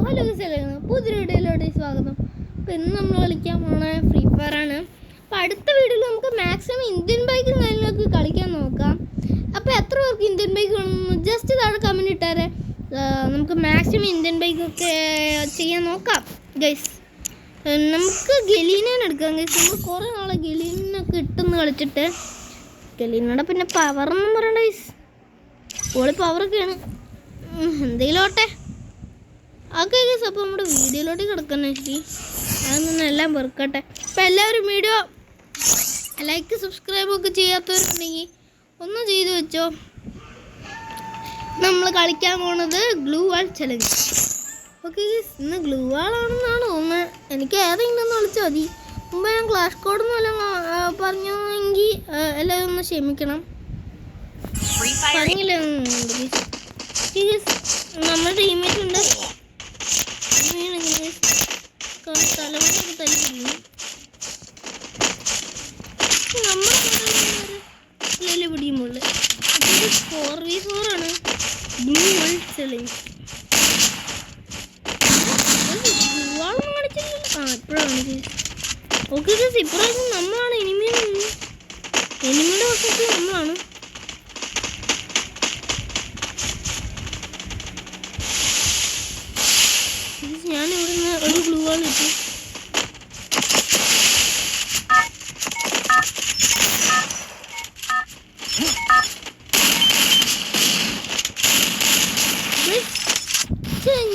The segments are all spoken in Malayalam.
ഹലോ പുതിയ വീഡിയോയിലോട്ട് സ്വാഗതം. അപ്പോൾ ഇന്ന് നമ്മൾ കളിക്കാൻ പോണ ഫ്രീ ഫയർ ആണ്. അപ്പോൾ അടുത്ത വീഡിയോയിൽ നമുക്ക് മാക്സിമം ഇന്ത്യൻ ബൈക്കും കാര്യങ്ങളൊക്കെ കളിക്കാൻ നോക്കാം. അപ്പോൾ എത്ര പേർക്ക് ഇന്ത്യൻ ബൈക്ക് വേണമെന്ന് ജസ്റ്റ് താഴെ കമൻറ്റ് ഇട്ടാരെ. നമുക്ക് മാക്സിമം ഇന്ത്യൻ ബൈക്കൊക്കെ ചെയ്യാൻ നോക്കാം ഗൈസ്. നമുക്ക് ഗലീനേനെ എടുക്കാം ഗൈസ്. നമ്മൾ കുറേ നാളെ ഗലീനൊക്കെ ഇട്ടെന്ന് കളിച്ചിട്ട്. ഗലീനയുടെ പിന്നെ പവറൊന്നും പറയണ്ട ഗൈസ്, ഓളി പവറൊക്കെയാണ്. എന്തെങ്കിലും ഓട്ടെ ഓക്കെ ഗൈസ്. അപ്പോൾ നമ്മുടെ വീഡിയോയിലോട്ട് കിടക്കുന്ന ശരി അതൊന്നും എല്ലാം വെറുക്കട്ടെ. അപ്പോൾ എല്ലാവരും വീഡിയോ ലൈക്ക് സബ്സ്ക്രൈബൊക്കെ ചെയ്യാത്തവരുണ്ടെങ്കിൽ ഒന്ന് ചെയ്തു വെച്ചോ. നമ്മൾ കളിക്കാൻ പോണത് ഗ്ലൂ വാൾ ചലഞ്ച്. ഓക്കെ ഗൈസ്, ഇന്ന് ഗ്ലൂ വാളാണെന്നാണ് തോന്നുന്നത്. എനിക്ക് ഏതെങ്കിലും ഒന്ന് കളിച്ചാൽ മതി. മുമ്പ് ഞാൻ ക്ലാഷ് കോഡൊന്നും എല്ലാം പറഞ്ഞെങ്കിൽ എല്ലാവരും ഒന്ന് ക്ഷമിക്കണം. പറഞ്ഞില്ല നമ്മുടെ ടീമേറ്റ് ഉണ്ട്. തലമുറയൊക്കെ തല്ലിക്കുന്നു. നമ്മുടെ പിടിയുമ്പോൾ 4v4 ആണ് ഗ്ലൂ വാൾ ചലഞ്ച്. ഗ്ലൂവാളൊന്നും കളിച്ചില്ല. ഇപ്പോഴാണ് ഓക്കെ ഗൈസ്. ഇപ്രാവശ്യം നമ്മളാണ് എനിമിയുടെ വശത്ത് നമ്മളാണ്. ഞാനിവിടെ നിന്ന് ഒരു ഗ്ലൂ വാൾ ഇട്ടു.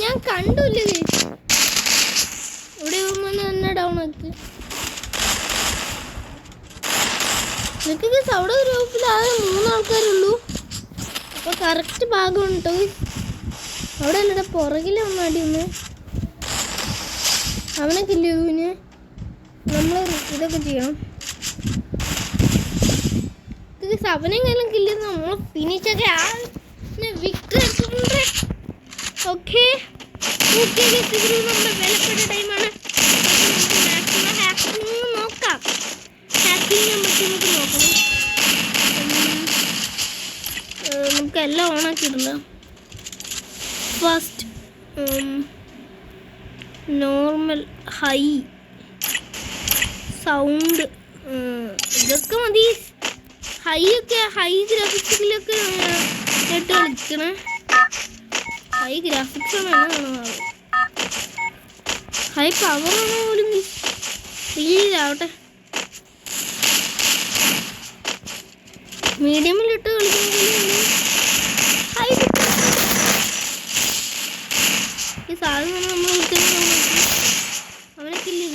ഞാൻ കണ്ടില്ല ഗൈസ്. ഇവിടെ തന്നെ ഡൗൺ ആക്കി. എനിക്ക് ഗൈസ് അവിടെ ഒരു ഗ്രൂപ്പിൽ ആകെ 3 ആൾക്കാരുള്ളൂ. അപ്പോൾ കറക്റ്റ് ഭാഗമുണ്ട് അവിടെ അല്ലട പുറകിൽ ഒന്ന് അടി ഒന്ന് അവനെ കില്ല് ചെയ്തു. നമ്മൾ ഇതൊക്കെ ചെയ്യണം. അവനെങ്കിലും കില്ല് ചെയ്ത് നമ്മൾ ഫിനിഷൊക്കെ വിക്ടറി എടുത്തിട്ടുണ്ട്. ഓക്കെ നമ്മുടെ വിലപ്പെട്ട ടൈമാണ്. മാക്സിമം ഹാക്കിങ് നോക്കാം. ഹാക്കിങ് നമുക്ക് നോക്കണം. നമുക്ക് എല്ലാം ഓണാക്കിയിട്ടില്ല. ഫസ്റ്റ് നോർമൽ, ഹൈ സൗണ്ട് ഇതൊക്കെ മതി. ഹൈ ഗ്രാഫിക്സിലൊക്കെ ഇട്ട് കളിക്കണേ. ഹൈ ഗ്രാഫിക്സ് ആണ് കാണുന്നത്. ഹൈ പവറാണോ പോലും ആവട്ടെ. മീഡിയമിലിട്ട് കളിക്കുന്നെങ്കിൽ ഹൈ ഈ സാധനം നമ്മൾ അവനൊക്കെ ഇല്ലേ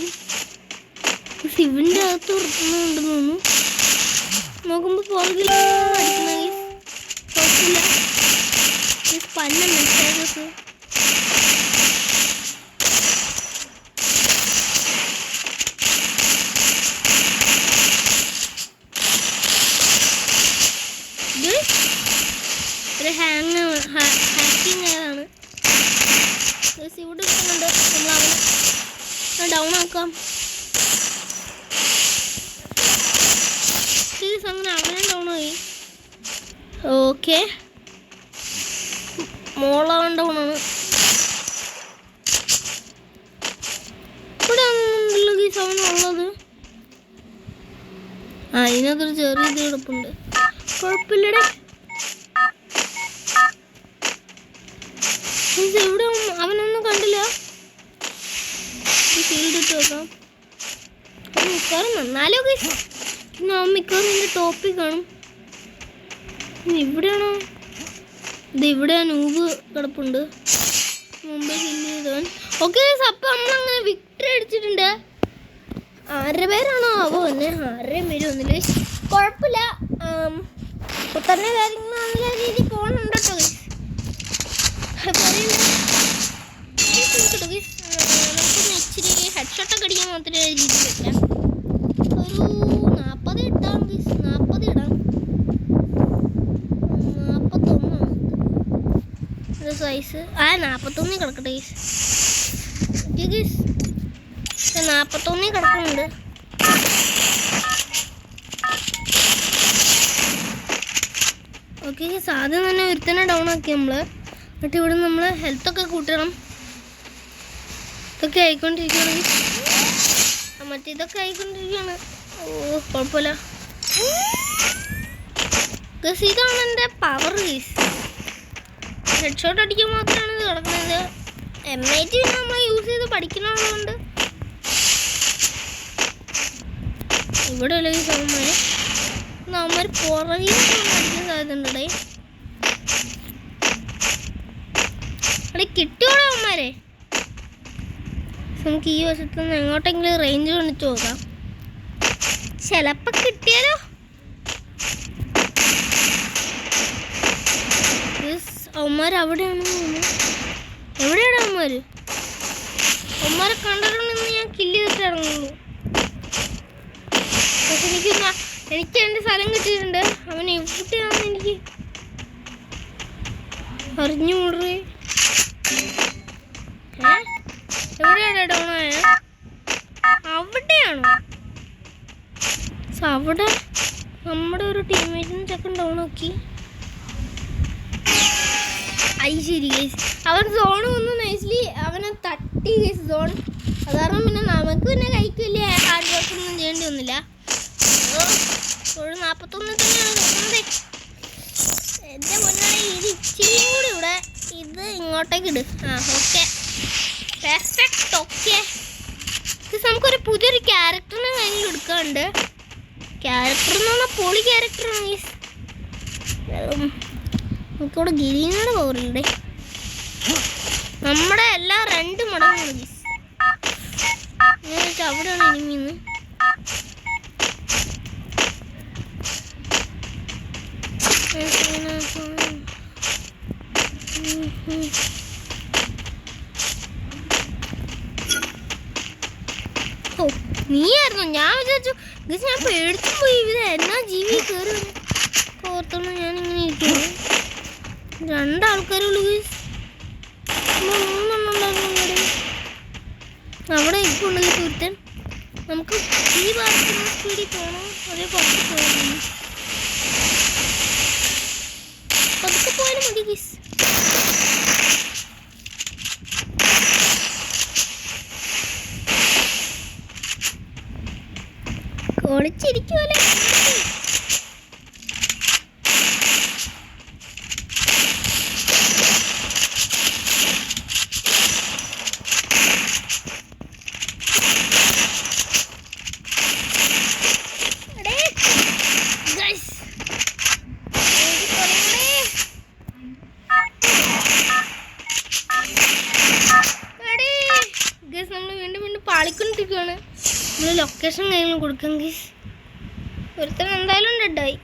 സിവിൻ്റെ അകത്ത് ഉറപ്പുന്നുണ്ടെന്ന് തോന്നുന്നു. നോക്കുമ്പോൾ പുറകിൽ അടിക്കുന്ന കുഴപ്പമില്ല. പന്ന മെസ്സേജസ് ഒരു ഹാക്കിങ് ആയതാണ്. ഇവിടെ ഉണ്ട്. നമ്മൾ അവനെ ഡൗൺ ആക്കാം. അങ്ങനെ അവനെ ഡൗൺ ആയി. ഓക്കെ മോളാവൻ ഡൗൺ ആണ്. ഇവിടെ ഉണ്ടല്ലോ ഈ സൗണ്ട് ഉള്ളത്. ഇതിനകത്തൊരു ചെറിയ ഇത് കിടപ്പുണ്ട്. കുഴപ്പമില്ലടേ. എവിടെ അവനൊന്നും കണ്ടില്ല. ഫീൽഡ് ഇട്ട് നോക്കാം. മിക്കവാറും നന്നാലോ മിക്കവാറും ഇതിൻ്റെ ടോപ്പിൽ കാണും. ഇവിടെയാണോ? ഇവിടെ നൂബ് കിടപ്പുണ്ട്. മുമ്പേ കില്ല് ചെയ്തവൻ. ഓക്കെ അപ്പം നമ്മളങ്ങനെ വിക്ടറി അടിച്ചിട്ടുണ്ട്. 6 പേരാണോ ആവോ തന്നെ? 6 പേര് ഒന്നില്ല. കുഴപ്പമില്ല. ഇപ്പോൾ തന്നെ കാര്യങ്ങൾ നല്ല രീതിയിൽ പോകുന്നുണ്ട് കേട്ടോ. നമുക്കൊന്ന് ഇച്ചിരി ഹെഡ്ഷോട്ടൊക്കെ അടിക്കാൻ മാത്രമേ രീതിയിൽ വെക്കാം. ഒരു 40 ഇട്ടാം. 40 ഇടാം. 41 സൈസ്. 41 കിടക്കട്ടെ ഗൈസ്. 41 കിടക്കുന്നുണ്ട്. ഓക്കെ ആദ്യം തന്നെ ഒരുത്തന്നെ ഡൗൺ ആക്കി നമ്മൾ. എന്നിട്ട് ഇവിടെ നമ്മൾ ഹെൽത്തൊക്കെ കൂട്ടണം. ഇതൊക്കെ ആയിക്കൊണ്ടിരിക്കുകയാണ്. മറ്റേതൊക്കെ ആയിക്കൊണ്ടിരിക്കുകയാണ്. ഓ കുഴപ്പമില്ല. ഇതാണ് എൻ്റെ പവർ ഗൈസ്. ഹെഡ് ഷോട്ട് അടിക്കാൻ മാത്രമാണ് ഇത് കിടക്കുന്നത്. M80 നമ്മൾ യൂസ് ചെയ്ത് പഠിക്കണമുള്ളതുകൊണ്ട് ഇവിടെ ഉള്ള ഈ സൗന്മാര് നമ്മൾ പുറകിൽ അടിക്കാൻ സാധ്യതയുണ്ടേ. അവിടെ കിട്ടിയോടെ അവന്മാരെ നമുക്ക് ഈ വശത്തുനിന്ന് എങ്ങോട്ടെങ്കിലും റേഞ്ച് കണ്ടിട്ട് നോക്കാം. ചിലപ്പോൾ കിട്ടിയാലോ. അവന്മാർ അവിടെയാണെന്ന് തോന്നുന്നു. എവിടെയാണ് അവന്മാർ? അവന്മാരെ കണ്ടിട്ടുണ്ടെന്ന് ഞാൻ കില്ല് ചെയ്തിട്ട് ഇറങ്ങുള്ളൂ. പക്ഷെ എനിക്ക് എൻ്റെ സ്ഥലം കിട്ടിയിട്ടുണ്ട്. അവൻ എവിടെയാണെന്ന് എനിക്ക് അറിഞ്ഞുകൂടേ. എവിടെയാണ് ഡൗണായ? അവിടെയാണോ? അവിടെ നമ്മുടെ ഒരു ടീമേറ്റിന് ചെക്കൻ ഡൗൺ നോക്കി. ശരി ഗൈസ്, അവൻ സോൺ വന്നു നൈസ്ലി അവനെ തട്ടി ഗൈസ് സോൺ. അത് കാരണം പിന്നെ നമുക്ക് പിന്നെ കൈക്ക് വലിയ ഹാർഡ് വർക്ക് ഒന്നും ചെയ്യേണ്ടി വന്നില്ല. ഒരു 41 തന്നെയാണ് നോക്കുന്നത്. എൻ്റെ മുന്നാണ് ഇത് ഇച്ചിരിയും കൂടി ഇവിടെ ഇത് ഇങ്ങോട്ടേക്ക് ഇട്. Okay perfect. ഓക്കെ ഇത് നമുക്കൊരു പുതിയൊരു ക്യാരക്ടറിനെ കയ്യിൽ എടുക്കാറുണ്ട്. ക്യാരക്ടർ എന്ന് പറഞ്ഞാൽ പൊളി ക്യാരക്ടറാണ് ഗൈസ്. നമുക്കിവിടെ ഗിരീനയുടെ പവറുണ്ട്. നമ്മുടെ എല്ലാം 2 മടങ്ങാണ് ഗൈസ്. അവിടെയാണ് എനിമീന്ന്. ഓ നീയായിരുന്നു. ഞാൻ വിചാരിച്ചു ഗൈസ്, ഞാൻ പേടിച്ചു പോയി. ഇത് എന്നാ ജീവി കയറി ഓർത്തോളം ഞാനിങ്ങനെ ഇരിക്കുന്നു. 2 ആൾക്കാരുള്ളൂ ഗൈസ്. 3 ഉണ്ടായിരുന്നു. അവിടെ ഇപ്പോൾ ഉള്ളത് ഒരുത്തൻ. നമുക്ക് ഈ ഭാഗത്തുനിന്ന് സ്പീഡിൽ പോകണം. അതേ പുറത്ത് പോയിരുന്നു. പതുക്കെ പോയാലും മതി ഗൈസ്. ഒളിച്ചിരിക്കുമല്ലേ. നമ്മൾ വീണ്ടും വീണ്ടും പാളിക്കൊണ്ടിരിക്കുകയാണ്. നമ്മൾ ലൊക്കേഷൻ കയ്യിൽ കൊടുക്കാം ഗൈസ്. ഒരുത്തൻ എന്തായാലും ഡെഡായി.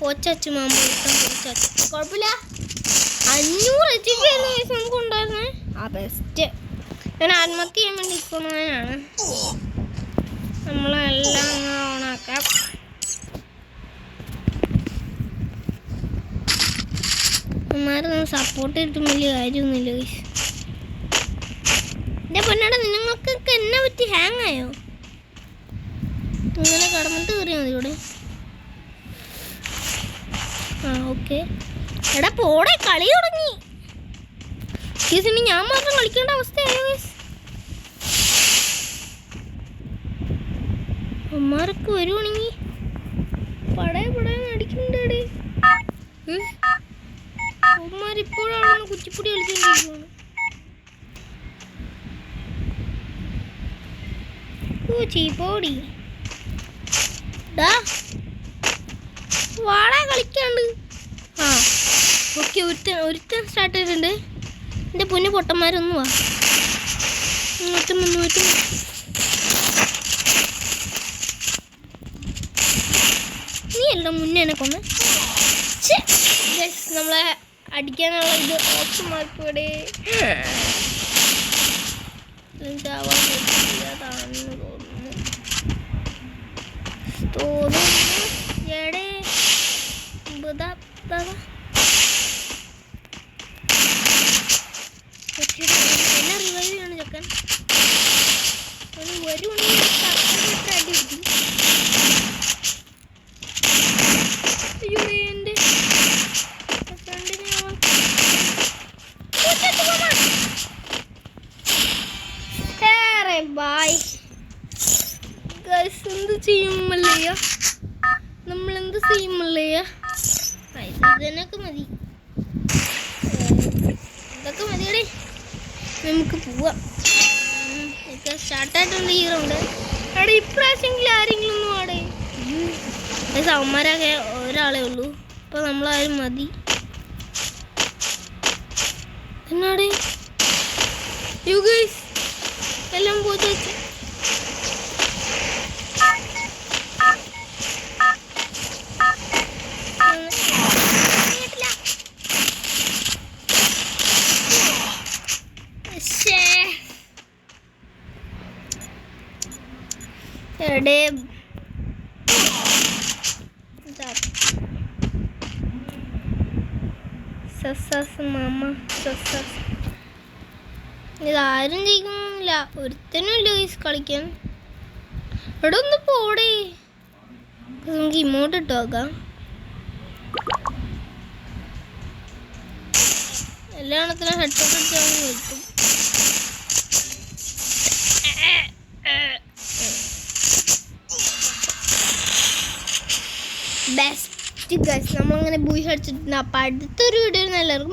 പോച്ചു മാമ പോച്ചു. കുഴപ്പമില്ല. 500 HP ആയിരുന്നു ഗൈസ് നമുക്ക് ഉണ്ടായിരുന്നേ. ബെസ്റ്റ്. ഞാൻ ആത്മഹത്യ ചെയ്യാൻ വേണ്ടി ഇരിക്കുന്നതിനാണ്. നമ്മളെല്ലാം ഓണാക്കാം. അമ്മമാരൊന്നും സപ്പോർട്ട് ചെയ്തിട്ടും വലിയ കാര്യമൊന്നുമില്ല ഗൈസ്. എൻ്റെ പൊന്നാടെ നിങ്ങൾക്കൊക്കെ എന്നെ പറ്റി ഹാങ് ആയോ? ഇങ്ങനെ കടന്നിട്ട് കയറിയാൽ മതി ഇവിടെ. ഓക്കെ. എടാ പോടെ, കളി തുടങ്ങി ഗൈസ്. ഇനി ഞാൻ മാത്രം കളിക്കേണ്ട അവസ്ഥയായോ ഗൈസ്? അമ്മമാരൊക്കെ വരുവാണെങ്കിൽ പടയെ അടിക്കുന്നുണ്ട്. അമ്മമാരിപ്പോഴാണെന്ന് കുച്ചിപ്പൊടി കളിച്ചോണ്ടിരിക്കുകയാണ്. ചീപ്പോടി വാള കളിക്കാണ്ട്. ഓക്കെ. ഒരുത്തൻ സ്റ്റാർട്ട് ചെയ്തിട്ടുണ്ട്. എൻ്റെ പൊന്നു പൊട്ടന്മാരൊന്നും വാ. നീ എല്ലാം മുന്നേ എന്നെ കൊന്ന്. നമ്മളെ അടിക്കാനുള്ള ഇത് ഓപ്ഷൻ മാർക്കൂടെ ചാവാൻ പറ്റിയതാണെന്ന് തോന്നുന്നു. എന്നെ റിവൈവ് ചെയ്യാണ് ചെക്കൻ. വരുവാണെങ്കിൽ അടി കിട്ടി. അയ്യോ എൻ്റെ ഫ്രണ്ടിനെ ചെയ്യും മല്ലയ്യ? നമ്മളെന്ത് ചെയ്യും മല്ലയ്യ? ഇതിനൊക്കെ മതി, ഇതൊക്കെ മതിയടേ. നമുക്ക് പോവാം. സ്റ്റാർട്ടായിട്ടുണ്ട് ഈ റൗണ്ട്. അവിടെ ഇപ്രാവശ്യമെങ്കിലും ആരെങ്കിലും ഒന്നും ആടെ. അവന്മാരൊക്കെ ഒരാളേ ഉള്ളൂ. അപ്പോൾ നമ്മളാരും മതി. എന്നാടേ യു ഗൈസ് എല്ലാം പോയിട്ട് വെച്ച് എവിടെ മാമ ഇതാരും ജയിക്കുന്നില്ല, ഒരുത്തനും ഇല്ല ഗൈസ് കളിക്കാൻ. ഇവിടെ ഒന്ന് പോടേ, നമുക്ക് ഇമോട്ട് ഇട്ട് നോക്കാം. എല്ലാത്തിനും ഹെഡ്സെറ്റ് അടിച്ചാൽ നിൽക്കും. ബെസ്റ്റ് ഗൈസ്, നമ്മളങ്ങനെ ബൂയി അടിച്ചിട്ടുണ്ട്. അപ്പം അടുത്തൊരു വീഡിയോ എല്ലാവർക്കും